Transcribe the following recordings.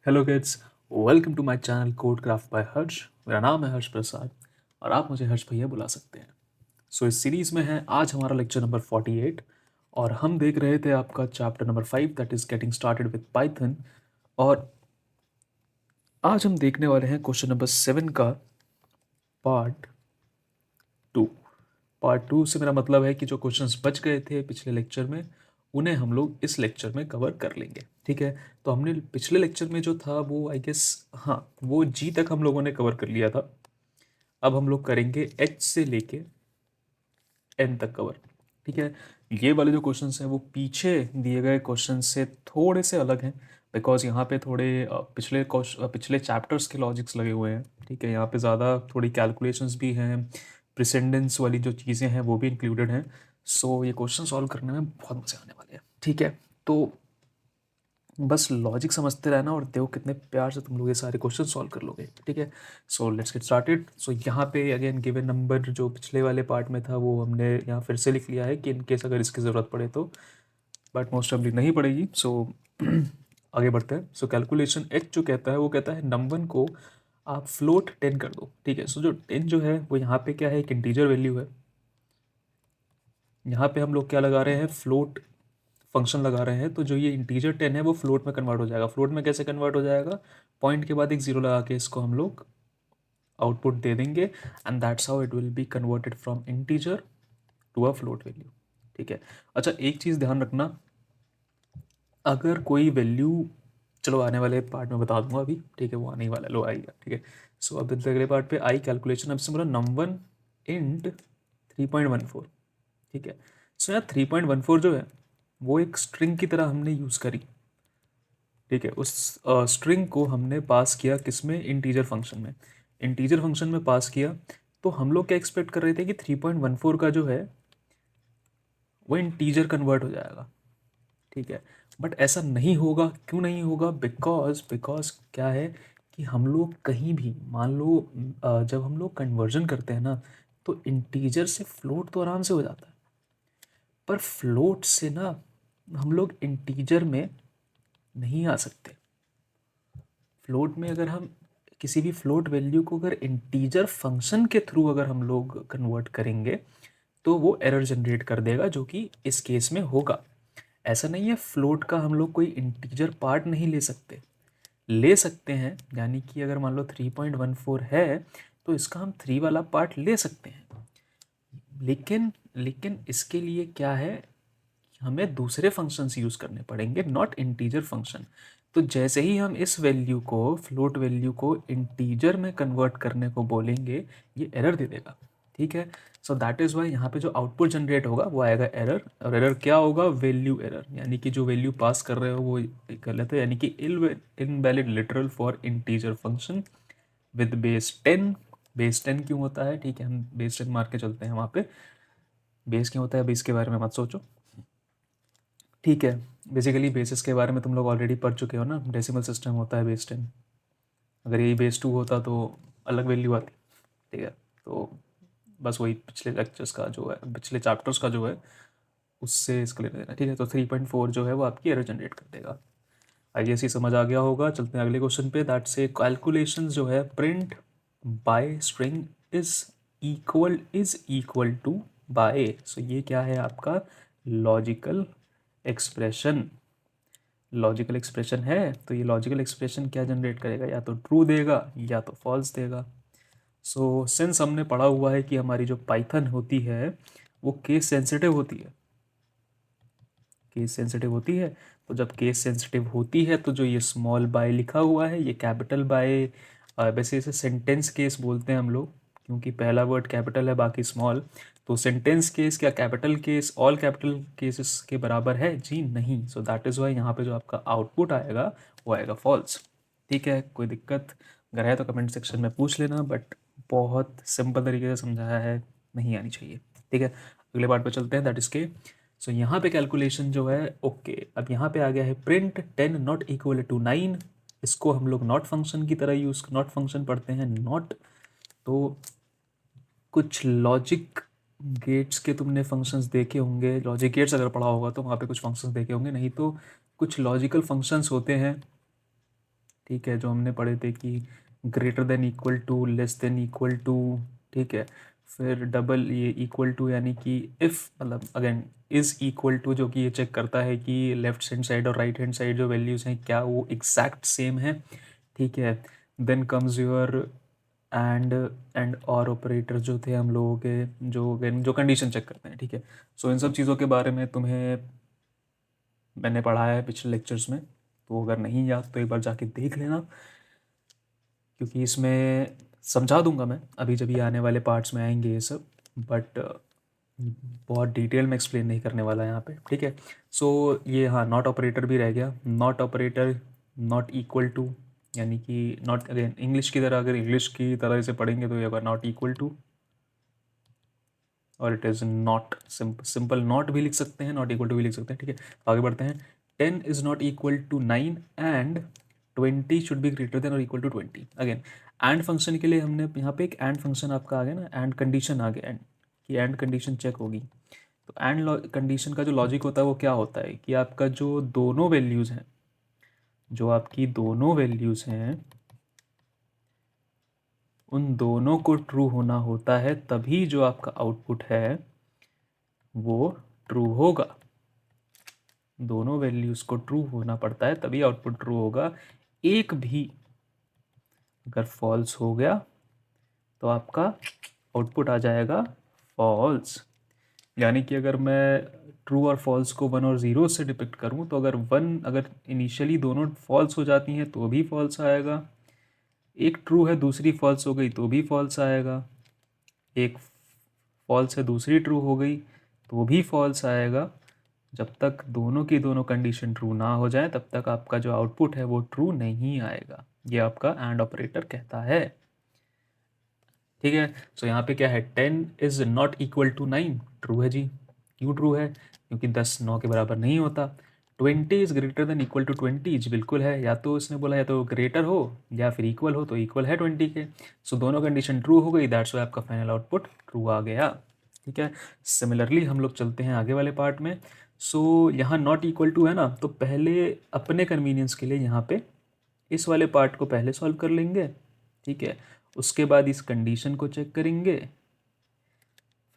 Hello kids, welcome to my channel code craft by Harsh. मेरा नाम है हर्ष प्रसाद और आप मुझे हर्ष भैया बुला सकते हैं। इस सीरीज़ में है आज हमारा लेक्चर नंबर 48 और हम देख रहे थे आपका chapter number 5 that is getting started with Python. और आज हम देखने वाले हैं क्वेश्चन नंबर 7 का पार्ट 2। पार्ट 2 से मेरा मतलब है कि जो क्वेश्चंस बच गए थे पिछले लेक्चर में उन्हें हम लोग इस लेक्चर में कवर कर लेंगे। ठीक है, तो हमने पिछले लेक्चर में जो था वो आई गेस, हाँ, वो जी तक हम लोगों ने कवर कर लिया था। अब हम लोग करेंगे एच से लेके एन तक कवर। ठीक है, ये वाले जो क्वेश्चंस हैं वो पीछे दिए गए क्वेश्चन से थोड़े से अलग हैं बिकॉज यहाँ पे थोड़े पिछले चैप्टर्स के लॉजिक्स लगे हुए हैं। ठीक है, यहाँ पे ज़्यादा थोड़ी कैलकुलेशंस भी हैं, प्रिसेंडेंस वाली जो चीज़ें हैं वो भी इंक्लूडेड हैं। सो ये क्वेश्चन सॉल्व करने में बहुत मज़े आने वाले हैं। ठीक है, तो बस लॉजिक समझते रहना और देखो कितने प्यार से तुम लोग ये सारे क्वेश्चन सॉल्व कर लोगे। ठीक है, सो लेट्स गेट स्टार्टेड। सो यहाँ पे अगेन गिवन नंबर जो पिछले वाले पार्ट में था वो हमने यहाँ फिर से लिख लिया है कि इन केस अगर इसकी ज़रूरत पड़े तो, बट मोस्ट ऑफली नहीं पड़ेगी। सो आगे बढ़ते हैं। सो कैलकुलेशन एच जो कहता है वो कहता है नंबर को आप फ्लोट 10 कर दो। ठीक है, सो जो 10 जो है वो यहाँ पे क्या है, एक इंटीजर वैल्यू है। यहाँ पे हम लोग क्या लगा रहे हैं, फ्लोट फंक्शन लगा रहे हैं। तो जो ये इंटीजर 10 है वो फ्लोट में कन्वर्ट हो जाएगा। फ्लोट में कैसे कन्वर्ट हो जाएगा, पॉइंट के बाद एक जीरो लगा के इसको हम लोग आउटपुट दे देंगे and that's how it will be converted from integer to a float value. ठीक है, अच्छा एक चीज़ ध्यान रखना, अगर कोई वैल्यू, चलो आने वाले पार्ट में बता दूंगा अभी। ठीक है, वो आने ही वाला, लो आएगा। ठीक है, सो अब देखते हैं अगले पार्ट पे आई कैलकुलेशन। अब से बोला नंबर इंट 3.14। ठीक है, सो यहाँ 3.14 जो है वो एक स्ट्रिंग की तरह हमने यूज़ करी। ठीक है, उस स्ट्रिंग को हमने पास किया किस में, इंटीजर फंक्शन में। इंटीजर फंक्शन में पास किया तो हम लोग क्या एक्सपेक्ट कर रहे थे कि 3.14 का जो है वो इंटीजर कन्वर्ट हो जाएगा। ठीक है, बट ऐसा नहीं होगा। क्यों नहीं होगा, बिकॉज बिकॉज क्या है कि हम लोग कहीं भी मान लो जब हम लोग कन्वर्जन करते हैं ना तो इंटीजर से फ्लोट तो आराम से हो जाता है, पर फ्लोट से ना हम लोग इंटीजर में नहीं आ सकते। फ्लोट में अगर हम किसी भी फ्लोट वैल्यू को अगर इंटीजर फंक्शन के थ्रू अगर हम लोग कन्वर्ट करेंगे तो वो एरर जनरेट कर देगा, जो कि इस केस में होगा। ऐसा नहीं है फ्लोट का हम लोग कोई इंटीजर पार्ट नहीं ले सकते, ले सकते हैं। यानी कि अगर मान लो 3.14 है तो इसका हम 3 वाला पार्ट ले सकते हैं, लेकिन लेकिन इसके लिए क्या है, हमें दूसरे फंक्शंस यूज़ करने पड़ेंगे, नॉट इंटीजर फंक्शन। तो जैसे ही हम इस वैल्यू को, फ्लोट वैल्यू को इंटीजर में कन्वर्ट करने को बोलेंगे, ये एरर दे देगा। ठीक है, सो दैट इज़ वाई यहाँ पे जो आउटपुट जनरेट होगा वो आएगा एरर। और एरर क्या होगा, वैल्यू एरर, यानी कि जो वैल्यू पास कर रहे हो वो गलत है, यानी कि invalid literal for integer function with base 10। Base 10 क्यों होता है, ठीक है, हम बेस 10 मार के चलते हैं वहाँ पे। बेस क्यों होता है अभी इसके बारे में मत सोचो। ठीक है, बेसिकली बेसिस के बारे में तुम लोग ऑलरेडी पढ़ चुके हो ना, डेसिमल सिस्टम होता है बेस 10। अगर यही बेस 2 होता तो अलग वैल्यू आती। ठीक है, तो बस वही पिछले लेक्चर्स का जो है, पिछले चैप्टर्स का जो है उससे इसको ले लेना। ठीक है, तो 3.4 जो है वो आपकी एरर जनरेट कर देगा। आई गेस ये समझ आ गया होगा। चलते हैं अगले क्वेश्चन पे। दैट से कैलकुलेशन जो है print by string is equal to by. So ये क्या है आपका लॉजिकल एक्सप्रेशन। लॉजिकल एक्सप्रेशन है तो ये लॉजिकल एक्सप्रेशन क्या जनरेट करेगा, या तो ट्रू देगा या तो फॉल्स देगा। सो सिंस हमने पढ़ा हुआ है कि हमारी जो पाइथन होती है वो केस सेंसिटिव होती है। केस सेंसिटिव होती है, तो जब केस सेंसिटिव होती है तो जो ये स्मॉल बाय लिखा हुआ है ये कैपिटल बाय, वैसे इसे सेंटेंस केस बोलते हैं हम लोग, क्योंकि पहला वर्ड कैपिटल है बाकी स्मॉल। तो सेंटेंस केस क्या capital case all capital cases के बराबर है, जी नहीं। सो दैट इज़ वाई यहाँ पे जो आपका आउटपुट आएगा वो आएगा फॉल्स। ठीक है, कोई दिक्कत अगर है तो कमेंट सेक्शन में पूछ लेना, बट बहुत सिंपल तरीके से समझाया है, नहीं आनी चाहिए। ठीक है, अगले पार्ट पे चलते हैं, दैट इज के। सो यहाँ पे कैलकुलेशन जो है, ओके, अब यहाँ पे आ गया है प्रिंट 10 नॉट इक्वल टू 9। इसको हम लोग नॉट फंक्शन की तरह यूज़, नॉट फंक्शन पढ़ते हैं नॉट। तो कुछ लॉजिक गेट्स के तुमने फंक्शंस देखे होंगे, लॉजिक गेट्स अगर पढ़ा होगा तो वहाँ पे कुछ फंक्शंस देखे होंगे, नहीं तो कुछ लॉजिकल फंक्शंस होते हैं ठीक है, जो हमने पढ़े थे कि greater than equal to, less than equal to, ठीक है। फिर डबल ये इक्वल टू यानी कि इफ़, मतलब अगेन इज़ इक्वल टू, जो कि ये चेक करता है कि लेफ्ट हैंड साइड और राइट हैंड साइड जो वैल्यूज़ हैं क्या वो एग्जैक्ट सेम है, ठीक है। देन कम्स योर एंड और ऑपरेटर जो थे हम लोगों के, जो कंडीशन चेक करते हैं, ठीक है। सो इन सब चीज़ों के बारे में तुम्हें मैंने पढ़ाया है पिछले लेक्चर्स में, तो अगर नहीं याद तो एक बार जाके देख लेना, क्योंकि इसमें समझा दूंगा मैं अभी जब ये आने वाले पार्ट्स में आएंगे ये सब, बट बहुत डिटेल में एक्सप्लेन नहीं करने वाला यहाँ पे, ठीक है। सो ये हाँ, नॉट ऑपरेटर भी रह गया। Not operator, not equal to, यानी कि नॉट, अगेन इंग्लिश की तरह, अगर इंग्लिश की तरह इसे पढ़ेंगे तो ये होगा नॉट इक्वल टू, और it is not, simple not भी लिख सकते हैं, नॉट इक्वल टू भी लिख सकते हैं, ठीक है। तो आगे बढ़ते हैं। 10 is not equal to 9 and 20 should be greater than और equal to 20। Again and function के लिए हमने यहाँ पे एक एंड फंक्शन आपका आ गया ना, एंड कंडीशन आ गया, एंड की एंड कंडीशन चेक होगी। तो एंड कंडीशन का जो लॉजिक होता है वो क्या होता है कि आपका जो दोनों वैल्यूज़ हैं, जो आपकी दोनों वैल्यूज़ हैं, उन दोनों को ट्रू होना होता है, तभी जो आपका आउटपुट है वो ट्रू होगा। दोनों वैल्यूज़ को ट्रू होना पड़ता है तभी आउटपुट ट्रू होगा। एक भी अगर फॉल्स हो गया तो आपका आउटपुट आ जाएगा फॉल्स। यानी कि अगर मैं ट्रू और फॉल्स को 1 और 0 से डिपिक्ट करूं, तो अगर इनिशियली दोनों फॉल्स हो जाती हैं तो भी फॉल्स आएगा, एक ट्रू है दूसरी फॉल्स हो गई तो भी फॉल्स आएगा, एक फॉल्स है दूसरी ट्रू हो गई तो भी फॉल्स आएगा। जब तक दोनों की दोनों कंडीशन ट्रू ना हो जाए तब तक आपका जो आउटपुट है वो ट्रू नहीं आएगा। ये आपका एंड ऑपरेटर कहता है, ठीक है। सो यहाँ पे क्या है, 10 is not equal to 9, true है जी। क्यों ट्रू है? क्योंकि 10 9 के बराबर नहीं होता। 20 is greater than equal to 20, जी बिल्कुल है। या तो इसने बोला या तो ग्रेटर हो या फिर इक्वल हो, तो इक्वल है 20 के। सो दोनों कंडीशन ट्रू हो गई, दैट्स वाई आपका फाइनल आउटपुट ट्रू आ गया, ठीक है। सिमिलरली हम लोग चलते हैं आगे वाले पार्ट में। सो यहाँ नॉट इक्वल टू है ना, तो पहले अपने कन्वीनियंस के लिए यहाँ पे इस वाले पार्ट को पहले सॉल्व कर लेंगे, ठीक है। उसके बाद इस कंडीशन को चेक करेंगे,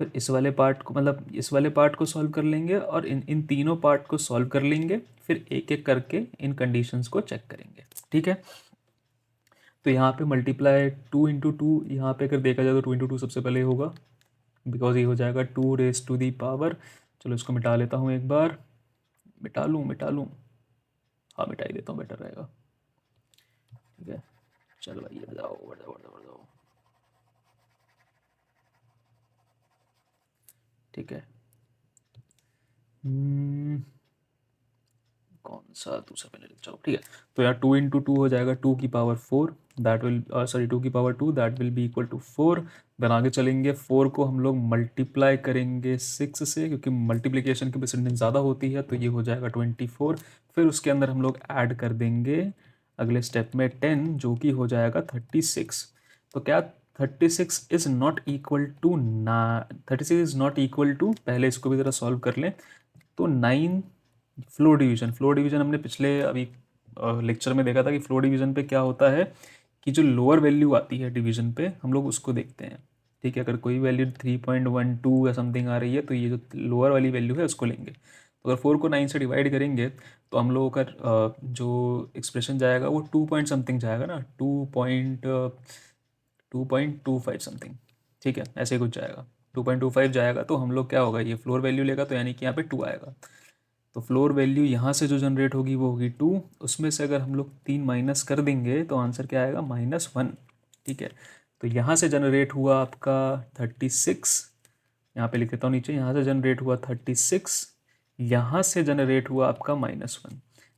फिर इस वाले पार्ट को, मतलब इस वाले पार्ट को सॉल्व कर लेंगे, और इन इन तीनों पार्ट को सॉल्व कर लेंगे, फिर एक एक करके इन कंडीशंस को चेक करेंगे, ठीक है। तो यहाँ पे मल्टीप्लाई 2 इंटू टू, यहाँ पे अगर देखा जाए तो 2 इंटू टू सबसे पहले होगा, बिकॉज ये हो जाएगा 2 रेज टू दी पावर। चलो इसको मिटा लेता हूँ एक बार, मिटा लूँ, हाँ मिटा ही देता हूँ, बेटर रहेगा, ठीक है। चलो भाई ये बताओ, बताओ, ठीक है। कौन सा दूसरा पहले लिख जाओ, ठीक है। तो यार 2 इंटू टू हो जाएगा 2 की पावर 4, दैट विल, सॉरी 2 की power 2, that will be equal to 4। Then आगे चलेंगे, 4 को हम लोग मल्टीप्लाई करेंगे 6 से, क्योंकि मल्टीप्लिकेशन की प्रेसिडेंस ज़्यादा होती है, तो ये हो जाएगा 24। फिर उसके अंदर हम लोग ऐड कर देंगे अगले स्टेप में 10, जो कि हो जाएगा 36। तो क्या 36 इज़ नॉट इक्वल टू ना, 36 इज़ नॉट इक्वल टू, पहले इसको भी ज़रा सॉल्व कर लें। तो 9 फ्लो डिवीजन हमने पिछले अभी लेक्चर में देखा था कि फ्लो डिवीजन पे क्या होता है कि जो लोअर वैल्यू आती है डिवीजन पे, हम लोग उसको देखते हैं, ठीक है। अगर कोई वैल्यू 3.12 या समथिंग आ रही है तो ये जो लोअर वाली वैल्यू है उसको लेंगे। तो अगर 4 को 9 से डिवाइड करेंगे तो हम लोगों का जो एक्सप्रेशन जाएगा वो 2 पॉइंट समथिंग जाएगा ना, 2.25 समथिंग, ठीक है, ऐसे कुछ जाएगा, 2.25 जाएगा। तो हम लोग क्या होगा, ये फ्लोर वैल्यू लेगा तो यानी कि यहाँ पे 2 आएगा। तो फ्लोर वैल्यू यहाँ से जो जनरेट होगी वो होगी 2, उसमें से अगर हम लोग 3 माइनस कर देंगे तो आंसर क्या आएगा, -1, ठीक है। तो यहाँ से जनरेट हुआ आपका 36, यहाँ पे लिख देता हूँ नीचे, यहाँ से जनरेट हुआ 36, यहाँ से जनरेट हुआ आपका -1।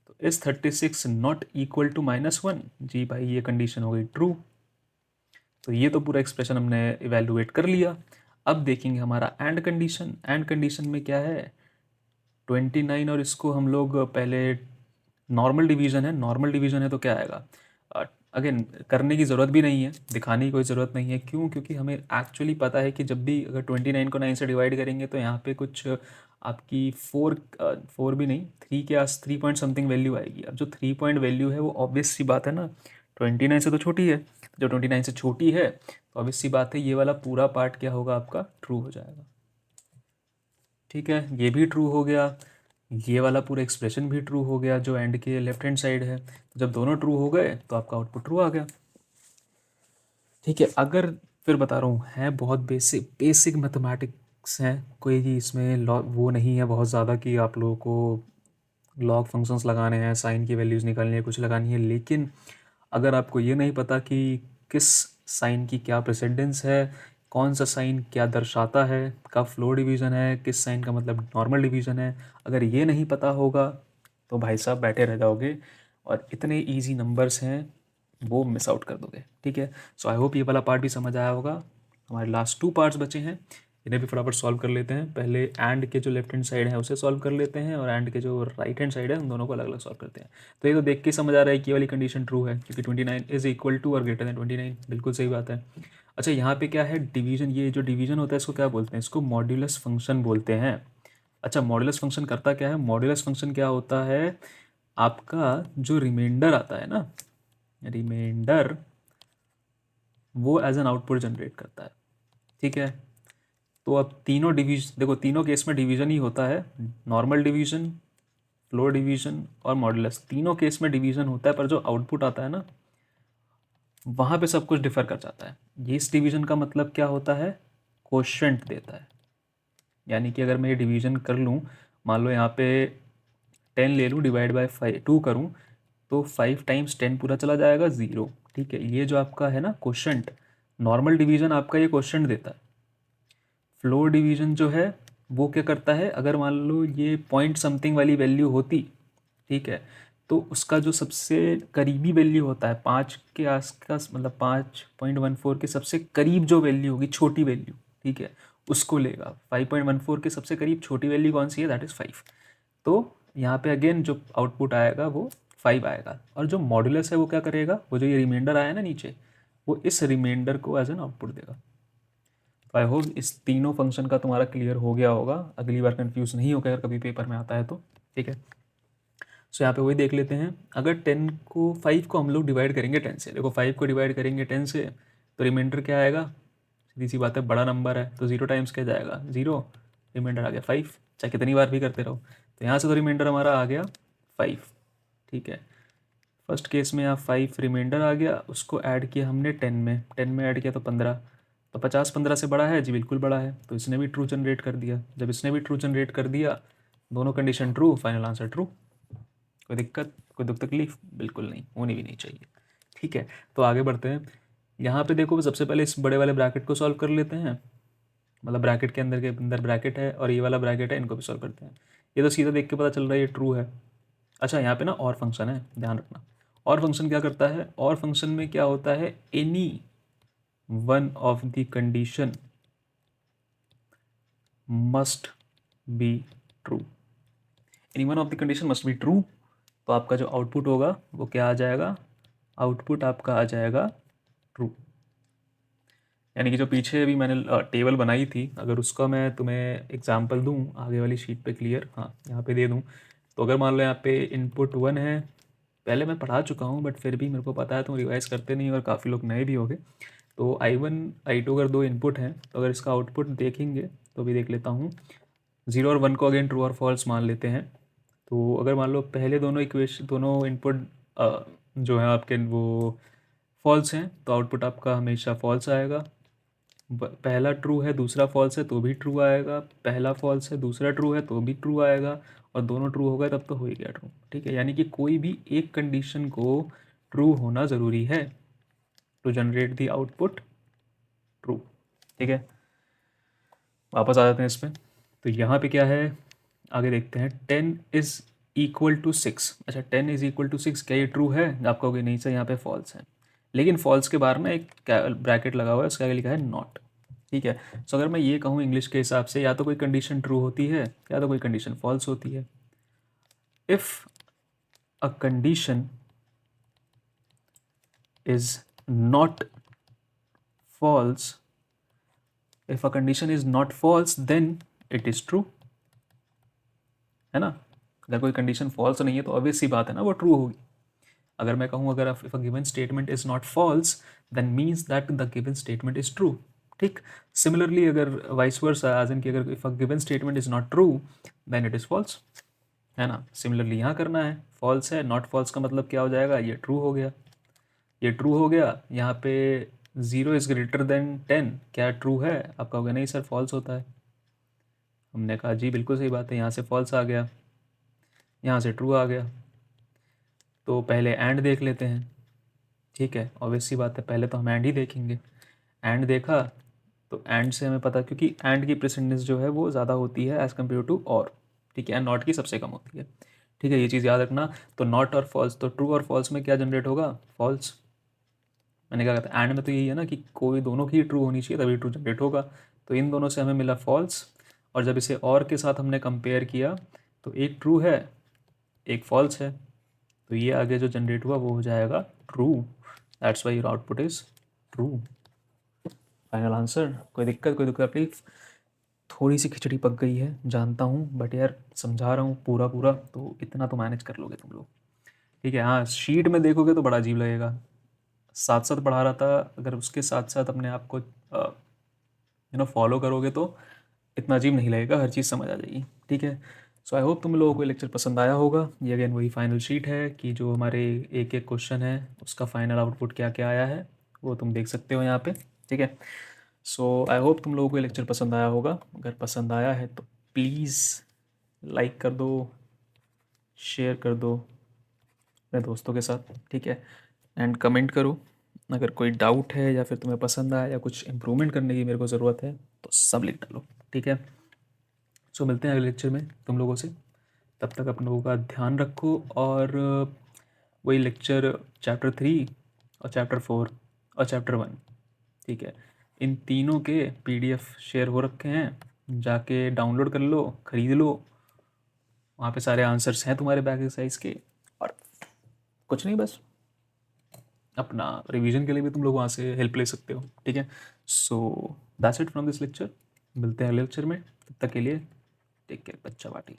तो इस 36 नॉट इक्वल टू -1, जी भाई ये कंडीशन हो गई ट्रू। तो ये तो पूरा एक्सप्रेशन हमने इवेलुएट कर लिया। अब देखेंगे हमारा एंड कंडीशन। एंड कंडीशन में क्या है, 29, और इसको हम लोग पहले, नॉर्मल डिवीजन है तो क्या आएगा, अगेन करने की ज़रूरत भी नहीं है, दिखाने की कोई ज़रूरत नहीं है। क्यों? क्योंकि हमें एक्चुअली पता है कि जब भी अगर 29 को 9 से डिवाइड करेंगे तो यहाँ पे कुछ आपकी 4 भी नहीं, 3 के आस 3 पॉइंट समथिंग वैल्यू आएगी। अब जो 3 पॉइंट वैल्यू है वो ऑब्वियस सी बात है ना 29 से तो छोटी है, जो 29 से छोटी है तो ऑब्वियस सी बात है ये वाला पूरा पार्ट क्या होगा आपका ट्रू हो जाएगा। ठीक है, ये भी ट्रू हो गया, ये वाला पूरा एक्सप्रेशन भी ट्रू हो गया जो एंड के लेफ्ट हैंड साइड है। तो जब दोनों ट्रू हो गए तो आपका आउटपुट ट्रू आ गया। ठीक है, अगर फिर बता रहा हूँ है बहुत बेसिक बेसिक मैथमेटिक्स हैं, कोई भी इसमें लॉ वो नहीं है बहुत ज़्यादा कि आप लोगों को लॉग फंक्शंस लगाने हैं, साइन की वैल्यूज़ निकालनी है, कुछ लगानी है। लेकिन अगर आपको ये नहीं पता कि किस साइन की क्या प्रेसिडेंस है, कौन सा साइन क्या दर्शाता है, कब फ्लोर डिवीज़न है, किस साइन का मतलब नॉर्मल डिवीज़न है, अगर ये नहीं पता होगा तो भाई साहब बैठे रह जाओगे और इतने इजी नंबर्स हैं वो मिस आउट कर दोगे। ठीक है, सो आई होप ये वाला पार्ट भी समझ आया होगा। हमारे लास्ट 2 पार्ट्स बचे हैं, इन्हें भी फटाफट सॉल्व कर लेते हैं। पहले एंड के जो लेफ्ट हैंड साइड है उसे सॉल्व कर लेते हैं और एंड के जो राइट हैंड साइड है उन दोनों को अलग अलग सॉल्व करते हैं। तो ये तो देख के समझ आ रहा है कि ये वाली कंडीशन ट्रू है क्योंकि 29 इज इक्वल टू और ग्रेटर देन 29, बिल्कुल सही बात है। अच्छा, यहाँ पे क्या है डिवीजन, ये जो डिवीजन होता है इसको क्या बोलते हैं, इसको मॉड्यूलस फंक्शन बोलते हैं। अच्छा, मॉड्यूलस फंक्शन करता क्या है, मॉड्यूलस फंक्शन क्या होता है, आपका जो रिमाइंडर आता है ना, रिमाइंडर वो एज एन आउटपुट जनरेट करता है। ठीक है, तो अब तीनों डिवीजन देखो, तीनों केस में डिवीजन ही होता है, नॉर्मल डिवीजन, फ्लोर डिवीजन और मॉडुलस, तीनों केस में डिवीजन होता है, पर जो आउटपुट आता है ना वहाँ पे सब कुछ डिफर कर जाता है। ये इस डिवीजन का मतलब क्या होता है, कोशेंट देता है। यानी कि अगर मैं ये डिवीजन कर लूँ, मान लो यहाँ पे 10 ले लूँ, डिवाइड बाय 2 करूँ तो 5 टाइम्स 10 पूरा चला जाएगा 0। ठीक है, ये जो आपका है ना कोशेंट, नॉर्मल डिवीजन आपका ये कोशेंट देता है। फ्लोर डिवीजन जो है वो क्या करता है, अगर मान लो ये पॉइंट समथिंग वाली वैल्यू होती, ठीक है, तो उसका जो सबसे करीबी वैल्यू होता है 5 के आसपास, मतलब 5.14 के सबसे करीब जो वैल्यू होगी, छोटी वैल्यू, ठीक है, उसको लेगा। 5.14 के सबसे करीब छोटी वैल्यू कौन सी है, दैट इज़ 5। तो यहाँ पे अगेन जो आउटपुट आएगा वो 5 आएगा, और जो मॉड्यूलस है वो क्या करेगा, वो जो ये रिमाइंडर आया ना नीचे, वो इस रिमाइंडर को एज एन आउटपुट देगा। तो आई होप इस तीनों फंक्शन का तुम्हारा क्लियर हो गया होगा, अगली बार कंफ्यूज नहीं होगा अगर कभी पेपर में आता है तो। ठीक है, सो यहाँ पे वही देख लेते हैं। अगर 5 को हम लोग डिवाइड करेंगे 10 से, देखो 5 को डिवाइड करेंगे 10 से तो रिमाइंडर क्या आएगा, सीधी सी बात है, बड़ा नंबर है तो 0 टाइम्स क्या जाएगा 0, रिमाइंडर आ गया 5, चाहे कितनी बार भी करते रहो। तो यहाँ से तो रिमाइंडर हमारा आ गया 5। ठीक है, फर्स्ट केस में यहाँ 5 रिमाइंडर आ गया, उसको ऐड किया हमने 10 में ऐड किया तो 15। तो 50 15 से बड़ा है जी, बिल्कुल बड़ा है, तो इसने भी ट्रू जनरेट कर दिया। जब इसने भी ट्रू जनरेट कर दिया, दोनों condition true, final answer true. कोई दिक्कत, कोई दुख तकलीफ बिल्कुल नहीं, होनी भी नहीं चाहिए। ठीक है, तो आगे बढ़ते हैं। यहाँ पे देखो सबसे पहले इस बड़े वाले ब्रैकेट को सॉल्व कर लेते हैं, मतलब ब्रैकेट के अंदर ब्रैकेट है और ये वाला ब्रैकेट है, इनको भी सॉल्व करते हैं। ये तो सीधा देख के पता चल रहा है ये ट्रू है। अच्छा, यहाँ पे ना और फंक्शन है, ध्यान रखना। और फंक्शन क्या करता है, और फंक्शन में क्या होता है, any one of the condition must be true, any one of the condition must be true. तो आपका जो आउटपुट होगा वो क्या आ जाएगा, आउटपुट आपका आ जाएगा ट्रू। यानी कि जो पीछे अभी मैंने टेबल बनाई थी, अगर उसका मैं तुम्हें एग्जांपल दूं आगे वाली शीट पे क्लियर, हाँ यहाँ पे दे दूं, तो अगर मान लो यहाँ पे इनपुट 1 है, पहले मैं पढ़ा चुका हूँ बट फिर भी मेरे को पता है, तुम रिवाइज़ करते नहीं और काफ़ी लोग नए भी होंगे। तो I1 I2 अगर 2 इनपुट हैं तो अगर इसका आउटपुट देखेंगे तो भी देख लेता हूँ, 0 और 1 को अगेन ट्रू और फॉल्स मान लेते हैं। तो अगर मान लो पहले दोनों इनपुट जो है आपके वो फॉल्स हैं तो आउटपुट आपका हमेशा फॉल्स आएगा। पहला ट्रू है दूसरा फॉल्स है तो भी ट्रू आएगा, पहला फॉल्स है दूसरा ट्रू है तो भी ट्रू आएगा, और दोनों ट्रू हो गए तब तो हो ही गया ट्रू। ठीक है, यानी कि कोई भी एक कंडीशन को ट्रू होना ज़रूरी है to generate the output true. ठीक है, वापस आ जाते हैं इस पर। तो यहाँ पे क्या है, आगे देखते हैं। 10 इज़ इक्वल टू 6। अच्छा, 10 इज़ इक्वल टू 6, क्या ये ट्रू है, आप कहोगे नहीं सर यहाँ पे फॉल्स है, लेकिन फॉल्स के बाहर ना एक ब्रैकेट लगा हुआ है, उसके आगे लिखा है नॉट। ठीक है, सो अगर मैं ये कहूँ इंग्लिश के हिसाब से, या तो कोई कंडीशन ट्रू होती है या तो कोई कंडीशन फॉल्स होती है। If a condition is not false, if a condition is not false then it is true, है ना। अगर कोई कंडीशन फॉल्स नहीं है तो ऑब्वियस सी बात है ना, वो ट्रू होगी। अगर मैं कहूँ अगर if a given statement is not false then means that the given statement is true. ठीक। सिमिलरली अगर वाइस वर्सा, एज इन कि अगर if a given statement is not true then it is false, है ना। Similarly यहाँ करना है, false है, नॉट फॉल्स का मतलब क्या हो जाएगा, ये ट्रू हो गया, ये ट्रू हो गया। यहाँ पे 0 इज़ ग्रेटर देन 10 क्या ट्रू है, आप कहोगे नहीं सर फॉल्स होता है। हमने कहा जी बिल्कुल सही बात है, यहाँ से फॉल्स आ गया, यहाँ से ट्रू आ गया। तो पहले एंड देख लेते हैं। ठीक है, ऑब्वियस सी बात है, पहले तो हम एंड ही देखेंगे। एंड देखा तो एंड से हमें पता, क्योंकि एंड की प्रेसिडेंस जो है वो ज़्यादा होती है एज़ कम्पेयर टू और। ठीक है, नॉट की सबसे कम होती है। ठीक है, ये चीज़ याद रखना। तो नॉट और फॉल्स, तो ट्रू और फॉल्स में क्या जनरेट होगा, फॉल्स। मैंने क्या कहता है, एंड में तो यही है ना कि कोई दोनों की ट्रू होनी चाहिए तभी ट्रू जनरेट होगा। तो इन दोनों से हमें मिला फॉल्स, और जब इसे और के साथ हमने कंपेयर किया तो एक ट्रू है एक फॉल्स है, तो ये आगे जो जनरेट हुआ वो हो जाएगा true. That's why your output is true. Final answer. कोई दिक्कत, कोई तकलीफ? थोड़ी सी खिचड़ी पक गई है जानता हूँ, बट यार समझा रहा हूँ पूरा पूरा, तो इतना तो मैनेज कर लोगे तुम लोग। ठीक है, हाँ शीट में देखोगे तो बड़ा अजीब लगेगा, साथ साथ पढ़ा रहा था, अगर उसके साथ साथ अपने आप को फॉलो करोगे तो इतना अजीब नहीं लगेगा, हर चीज़ समझ आ जाएगी। ठीक है, सो आई होप तुम लोगों को लेक्चर पसंद आया होगा। ये अगेन वही फाइनल शीट है कि जो हमारे एक एक क्वेश्चन है उसका फाइनल आउटपुट क्या क्या आया है वो तुम देख सकते हो यहाँ पे। ठीक है, सो आई होप तुम लोगों को ये लेक्चर पसंद आया होगा। अगर पसंद आया है तो प्लीज़ लाइक कर दो, शेयर कर दो अपने दोस्तों के साथ। ठीक है, एंड कमेंट करो अगर कोई डाउट है या फिर तुम्हें पसंद आया या कुछ इम्प्रूवमेंट करने की मेरे को ज़रूरत है तो सब लिख डालो। ठीक है, सो मिलते हैं अगले लेक्चर में तुम लोगों से। तब तक अपने लोगों का ध्यान रखो, और वही लेक्चर चैप्टर 3 और चैप्टर 4 और चैप्टर 1, ठीक है, इन तीनों के PDF शेयर हो रखे हैं, जाके डाउनलोड कर लो, ख़रीद लो, वहाँ पे सारे आंसर्स हैं तुम्हारे बैक एक्सरसाइज के। और कुछ नहीं, बस अपना रिवीजन के लिए भी तुम लोग वहाँ से हेल्प ले सकते हो। ठीक है, so that's it from this lecture. मिलते हैं अगले लेक्चर में, तब तक के लिए टेक केयर बच्चा बाटी।